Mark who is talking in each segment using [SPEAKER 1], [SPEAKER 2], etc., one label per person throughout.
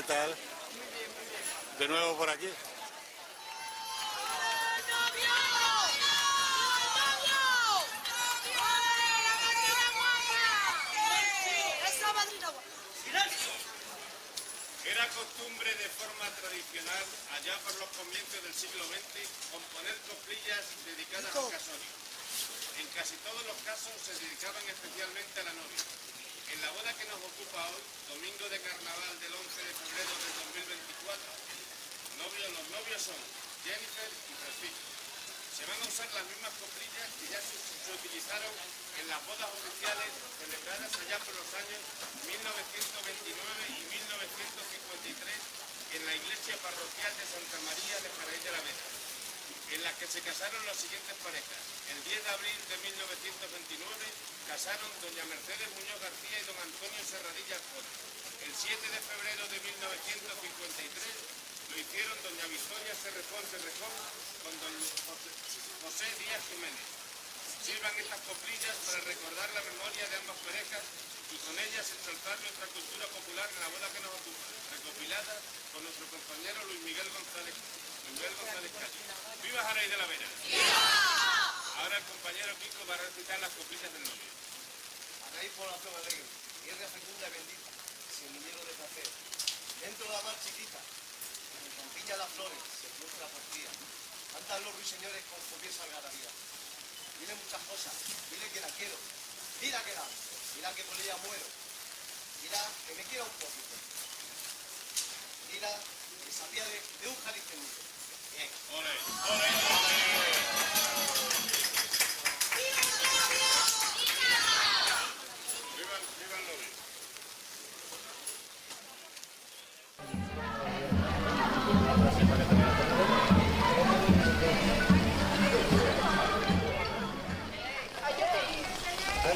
[SPEAKER 1] tal? De nuevo por aquí.
[SPEAKER 2] Era costumbre de forma tradicional, allá por los comienzos del siglo XX, componer coplillas dedicadas al casorio. En casi todos los casos se dedicaban especialmente a la novia. En la boda que nos ocupa hoy, domingo de carnaval del 11 de febrero del 2024, los novios son Jennifer y Francisco. Se van a usar las mismas coplillas que ya se utilizaron en las bodas oficiales celebradas allá por los años 1929 y 1953 en la iglesia parroquial de Santa María de Jaraíz de la Vega, en la que se casaron las siguientes parejas. El 10 de abril de 1929 casaron doña Mercedes Muñoz García y don Antonio Serradilla Arjona. El 7 de febrero de 1953 lo hicieron doña Victoria Cerrejón con don José Díaz Jiménez. Sirvan estas coplillas para recordar la memoria de ambas parejas y con ellas exaltar nuestra cultura popular en la boda que nos ocupa, recopilada por nuestro compañero Luis Miguel González Cali. ¡Viva Jaraíz de la Vera! ¡Viva! Ahora el compañero Kiko va a recitar las coplillas del novio.
[SPEAKER 3] Jaraíz población alegre, tierra fecunda y bendita, semillero de placer. Dentro de la mar chiquita, en Campilla las flores, se produce la poesía. Cantan los ruiseñores con comienza algarabía. Dile muchas cosas, dile que la quiero, dile que que por ella muero, dile que me quiera un poquito, dile que sabía de un jalife mucho. Bien.
[SPEAKER 2] ¡Ole, ole, ole! ¡Viva el novio!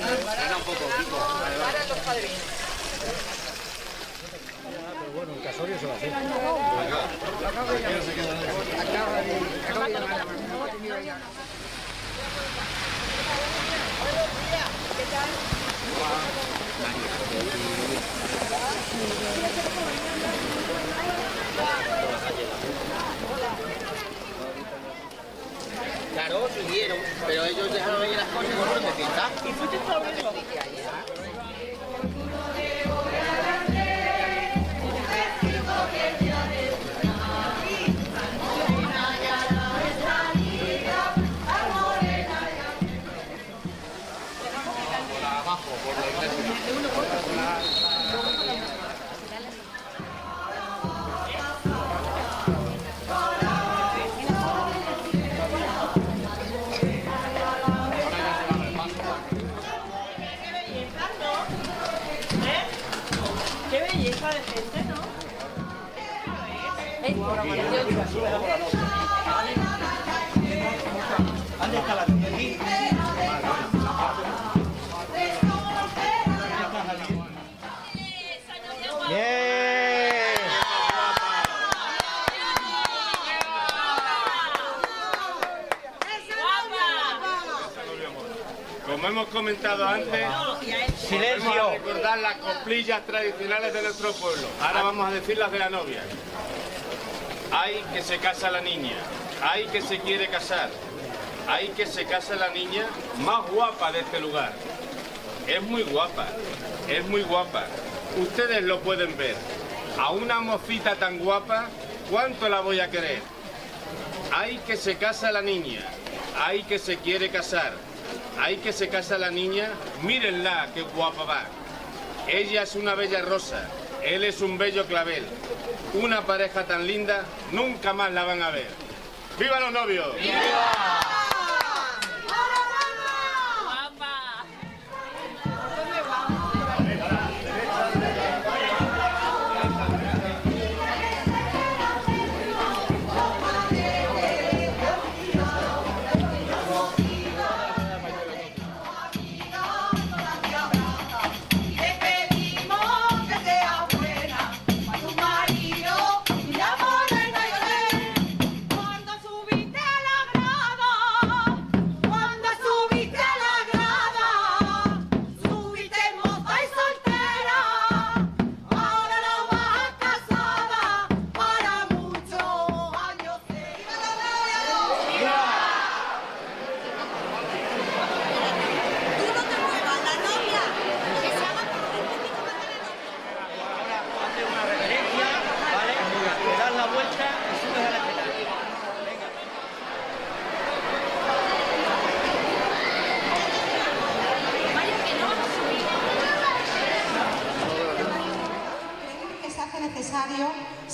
[SPEAKER 4] Frena un poco, Kiko.
[SPEAKER 5] Para los padrinos.
[SPEAKER 6] Pero bueno, el casorio se va a hacer.
[SPEAKER 5] ¿Qué tal?
[SPEAKER 4] Claro, subieron, pero ellos dejaron ahí las cosas con orden de fiesta.
[SPEAKER 5] ¿Y fuiste tú a verlo?
[SPEAKER 4] Abajo, por la iglesia.
[SPEAKER 5] Qué belleza de gente, ¿no?
[SPEAKER 3] ¿Dónde está la niña aquí?
[SPEAKER 2] Como hemos comentado antes, vamos a recordar las coplillas tradicionales de nuestro pueblo. Ahora vamos a decir las de la novia. Ay, que se casa la niña. Ay, que se quiere casar. Ay, que se casa la niña más guapa de este lugar. Es muy guapa, es muy guapa. Ustedes lo pueden ver. A una mocita tan guapa, ¿cuánto la voy a querer? Ay, que se casa la niña. Ay, que se quiere casar. Ay, que se casa la niña, mírenla, qué guapa va. Ella es una bella rosa, él es un bello clavel. Una pareja tan linda, nunca más la van a ver. ¡Viva los novios! ¡Viva!
[SPEAKER 7] Cuando subiste a la grada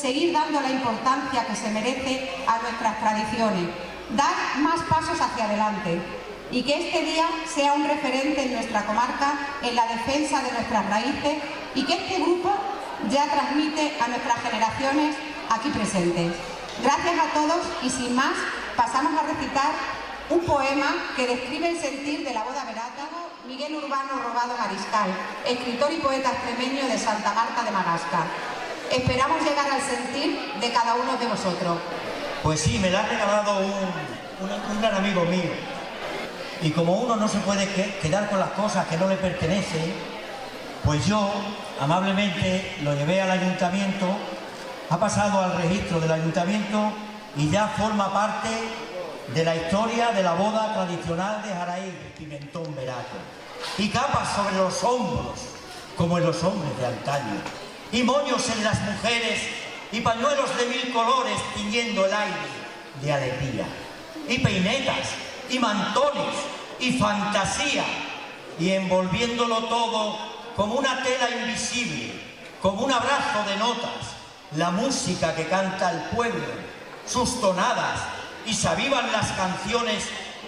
[SPEAKER 7] seguir dando la importancia que se merece a nuestras tradiciones, dar más pasos hacia adelante y que este día sea un referente en nuestra comarca en la defensa de nuestras raíces y que este grupo ya transmite a nuestras generaciones aquí presentes. Gracias a todos y sin más pasamos a recitar un poema que describe el sentir de la boda verata. Miguel Urbano Robado Mariscal, escritor y poeta extremeño de Santa Marta de Magasca. Esperamos llegar al sentir de cada uno de vosotros.
[SPEAKER 8] Pues sí, me la ha regalado un gran amigo mío. Y como uno no se puede quedar con las cosas que no le pertenecen, pues yo amablemente lo llevé al ayuntamiento, ha pasado al registro del ayuntamiento y ya forma parte de la historia de la boda tradicional de Jaraíz, el pimentón verato. Y capas sobre los hombros, como en los hombres de antaño, y moños en las mujeres, y pañuelos de 1000 colores tiñendo el aire de alegría, y peinetas, y mantones, y fantasía, y envolviéndolo todo como una tela invisible, como un abrazo de notas, la música que canta el pueblo, sus tonadas, y se avivan las canciones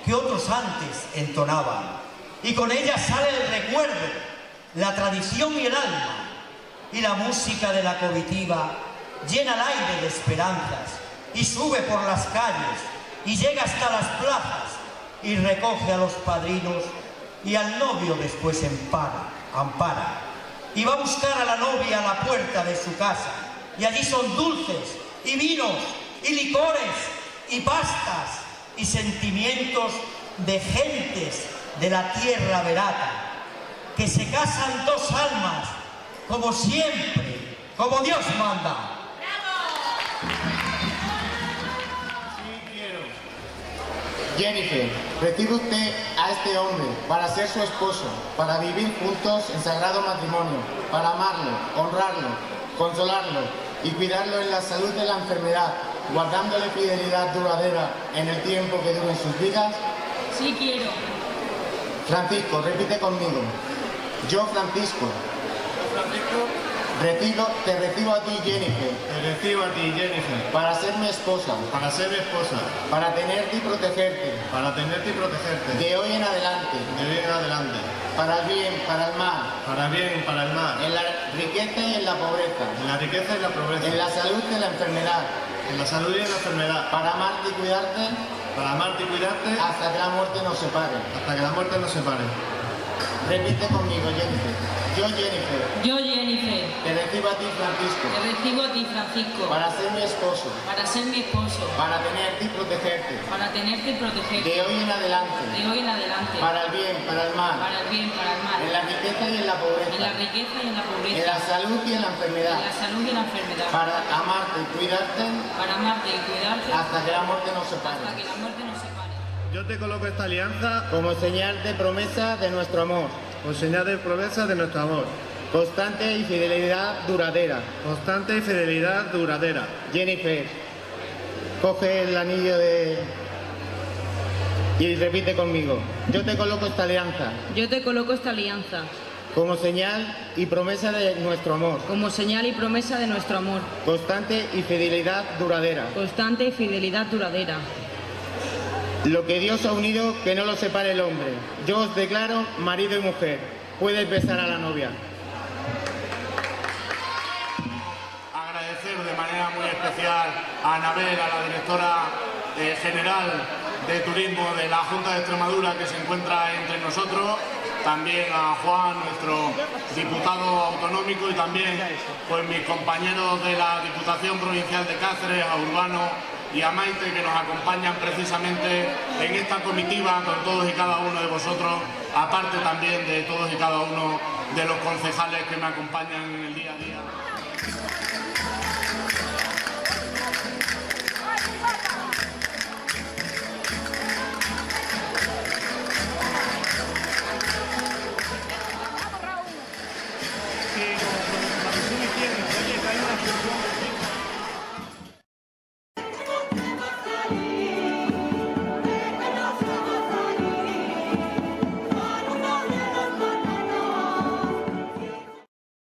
[SPEAKER 8] que otros antes entonaban. Y con ellas sale el recuerdo, la tradición y el alma, y la música de la comitiva llena el aire de esperanzas, y sube por las calles, y llega hasta las plazas, y recoge a los padrinos, y al novio después ampara, y va a buscar a la novia a la puerta de su casa, y allí son dulces, y vinos, y licores, y pastas, y sentimientos de gentes de la tierra verata, que se casan dos almas, como siempre, como Dios manda.
[SPEAKER 9] Sí quiero. Jennifer, recibe usted a este hombre para ser su esposo, para vivir juntos en sagrado matrimonio, para amarlo, honrarlo, consolarlo y cuidarlo en la salud de la enfermedad, guardándole fidelidad duradera en el tiempo que duren sus vidas.
[SPEAKER 5] Sí quiero.
[SPEAKER 9] Francisco, repite conmigo. Yo, Francisco, te recibo a ti, Jennifer.
[SPEAKER 2] Te recibo a ti, Jennifer.
[SPEAKER 9] Para ser mi esposa.
[SPEAKER 2] Para ser mi esposa.
[SPEAKER 9] Para tenerte y protegerte.
[SPEAKER 2] Para tenerte y protegerte.
[SPEAKER 9] De hoy en adelante.
[SPEAKER 2] De hoy en adelante.
[SPEAKER 9] Para el bien, para el mal.
[SPEAKER 2] Para el bien y para el mal.
[SPEAKER 9] En la riqueza y en la pobreza.
[SPEAKER 2] En la riqueza y la pobreza.
[SPEAKER 9] En la salud y en la enfermedad.
[SPEAKER 2] En la salud y en la enfermedad.
[SPEAKER 9] Para amarte y cuidarte.
[SPEAKER 2] Para amarte y cuidarte.
[SPEAKER 9] Hasta que la muerte nos separe.
[SPEAKER 2] Hasta que la muerte nos separe.
[SPEAKER 9] Repite conmigo, Jennifer. Yo, Jennifer.
[SPEAKER 5] Yo, Jennifer.
[SPEAKER 9] Te recibo a ti, Francisco.
[SPEAKER 5] Te recibo a ti, Francisco.
[SPEAKER 9] Para ser mi esposo.
[SPEAKER 5] Para ser mi esposo.
[SPEAKER 9] Para tenerte y protegerte.
[SPEAKER 5] Para tenerte y protegerte.
[SPEAKER 9] De hoy en adelante.
[SPEAKER 5] De hoy en adelante.
[SPEAKER 9] Para el bien, para el mal.
[SPEAKER 5] Para el bien, para el mal.
[SPEAKER 9] En la riqueza y en la pobreza.
[SPEAKER 5] En la riqueza y en la pobreza.
[SPEAKER 9] En la salud y en la enfermedad.
[SPEAKER 5] En la salud y en la enfermedad.
[SPEAKER 9] Para amarte y cuidarte.
[SPEAKER 5] Para amarte y cuidarte.
[SPEAKER 9] Hasta que la muerte nos separe.
[SPEAKER 5] Hasta que la muerte nos separe.
[SPEAKER 2] Yo te coloco esta alianza
[SPEAKER 9] como señal de promesa de nuestro amor.
[SPEAKER 2] con señal de promesa de nuestro amor.
[SPEAKER 9] Constante y fidelidad duradera.
[SPEAKER 2] Constante y fidelidad duradera.
[SPEAKER 9] Jennifer, coge el anillo y repite conmigo. Yo te coloco esta alianza.
[SPEAKER 5] Yo te coloco esta alianza.
[SPEAKER 9] Como señal y promesa de nuestro amor.
[SPEAKER 5] Como señal y promesa de nuestro amor.
[SPEAKER 9] Constante y fidelidad duradera.
[SPEAKER 5] Constante y fidelidad duradera.
[SPEAKER 9] Lo que Dios ha unido, que no lo separe el hombre. Yo os declaro marido y mujer. Puedes besar a la novia.
[SPEAKER 2] Agradecer de manera muy especial a Anabel, a la directora general de Turismo de la Junta de Extremadura, que se encuentra entre nosotros, también a Juan, nuestro diputado autonómico, y también pues mis compañeros de la Diputación Provincial de Cáceres, a Urbano y a Maite, que nos acompañan precisamente en esta comitiva con todos y cada uno de vosotros, aparte también de todos y cada uno de los concejales que me acompañan en el día a día.